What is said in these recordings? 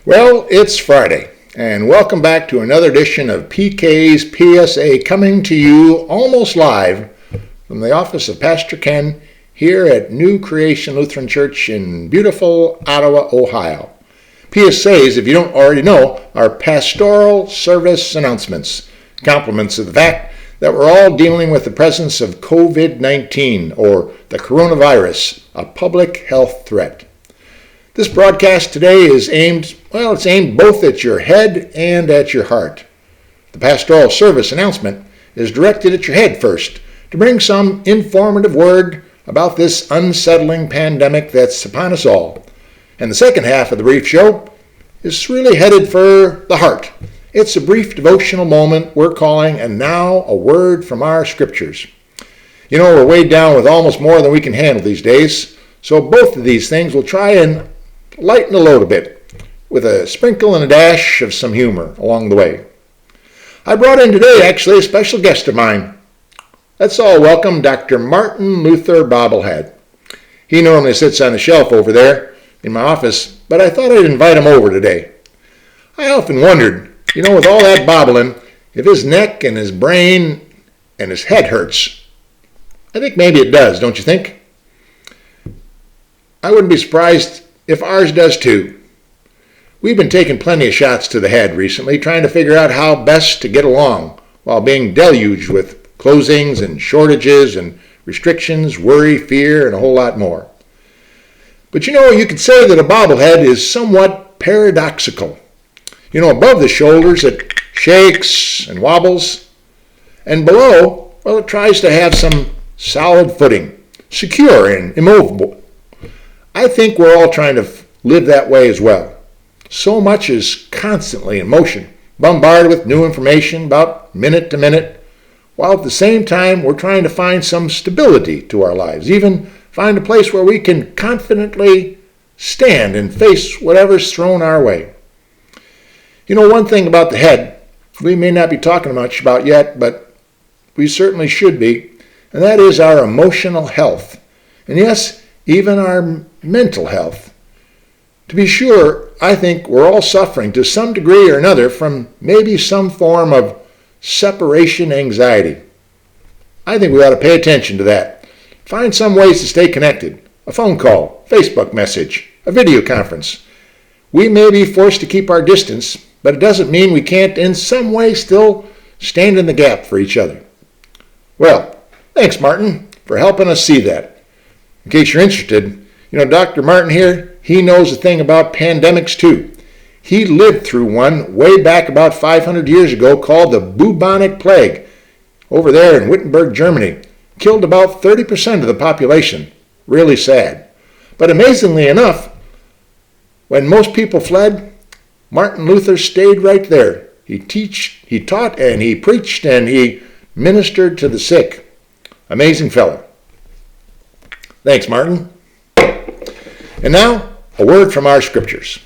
Well, it's Friday, and welcome back to another edition of PK's PSA, coming to you almost live from the office of Pastor Ken here at New Creation Lutheran Church in beautiful Ottawa, Ohio. PSAs, if you don't already know, are Pastoral Service Announcements, compliments of the fact that we're all dealing with the presence of COVID-19, or the coronavirus, a public health threat. This broadcast today is aimed both at your head and at your heart. The Pastoral Service Announcement is directed at your head first, to bring some informative word about this unsettling pandemic that's upon us all. And the second half of the brief show is really headed for the heart. It's a brief devotional moment we're calling, "And Now a Word from Our Scriptures." You know, we're weighed down with almost more than we can handle these days, so both of these things will try and lighten the load a bit, with a sprinkle and a dash of some humor along the way. I brought in today, actually, a special guest of mine. Let's all welcome Dr. Martin Luther Bobblehead. He normally sits on the shelf over there in my office, but I thought I'd invite him over today. I often wondered, with all that bobbling, if his neck and his brain and his head hurts. I think maybe it does, don't you think? I wouldn't be surprised if ours does too. We've been taking plenty of shots to the head recently, trying to figure out how best to get along while being deluged with closings and shortages and restrictions, worry, fear, and a whole lot more. But you could say that a bobblehead is somewhat paradoxical. Above the shoulders it shakes and wobbles, and below, it tries to have some solid footing, secure and immovable. I think we're all trying to live that way as well. So much is constantly in motion, bombarded with new information about minute to minute, while at the same time we're trying to find some stability to our lives, even find a place where we can confidently stand and face whatever's thrown our way. One thing about the head we may not be talking much about yet, but we certainly should be, and that is our emotional health. And yes, even our mental health. To be sure, I think we're all suffering to some degree or another from maybe some form of separation anxiety. I think we ought to pay attention to that. Find some ways to stay connected. A phone call, Facebook message, a video conference. We may be forced to keep our distance, but it doesn't mean we can't in some way still stand in the gap for each other. Well, thanks, Martin, for helping us see that. In case you're interested, Dr. Martin here, he knows a thing about pandemics too. He lived through one way back about 500 years ago called the bubonic plague over there in Wittenberg, Germany. Killed about 30% of the population. Really sad. But amazingly enough, when most people fled, Martin Luther stayed right there. He taught, and he preached, and he ministered to the sick. Amazing fellow. Thanks, Martin. And now, a word from our scriptures.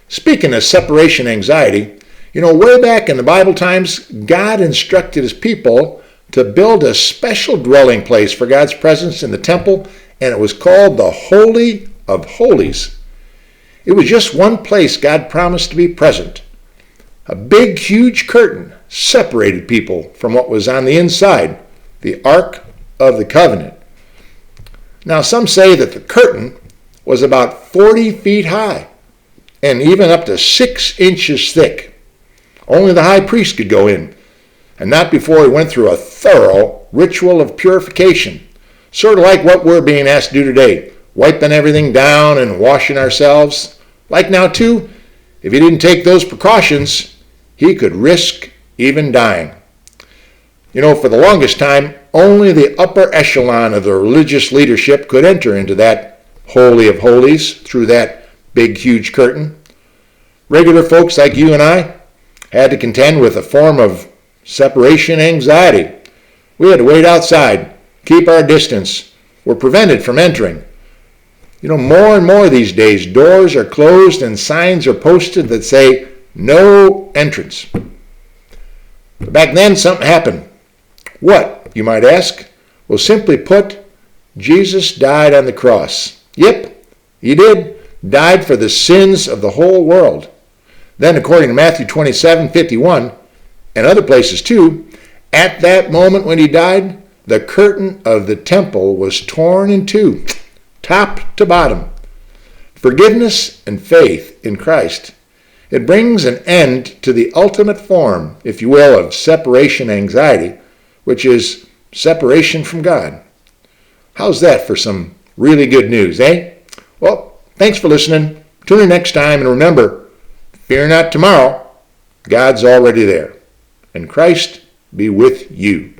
Speaking of separation anxiety, way back in the Bible times, God instructed his people to build a special dwelling place for God's presence in the temple, and it was called the Holy of Holies. It was just one place God promised to be present. A big, huge curtain separated people from what was on the inside, the Ark of the Covenant. Now, some say that the curtain was about 40 feet high and even up to 6 inches thick. Only the high priest could go in, and not before he went through a thorough ritual of purification, sort of like what we're being asked to do today, wiping everything down and washing ourselves. Like now, too, if he didn't take those precautions, he could risk even dying. For the longest time, only the upper echelon of the religious leadership could enter into that Holy of Holies through that big, huge curtain. Regular folks like you and I had to contend with a form of separation anxiety. We had to wait outside, keep our distance. We're prevented from entering. More and more these days, doors are closed and signs are posted that say, "No entrance." But back then, something happened. What, you might ask? Well, simply put, Jesus died on the cross. Yep, he did. Died for the sins of the whole world. Then, according to Matthew 27:51, and other places too, at that moment when he died, the curtain of the temple was torn in two, top to bottom. Forgiveness and faith in Christ. It brings an end to the ultimate form, if you will, of separation anxiety, which is separation from God. How's that for some really good news, eh? Well, thanks for listening. Tune in next time, and remember, fear not tomorrow. God's already there. And Christ be with you.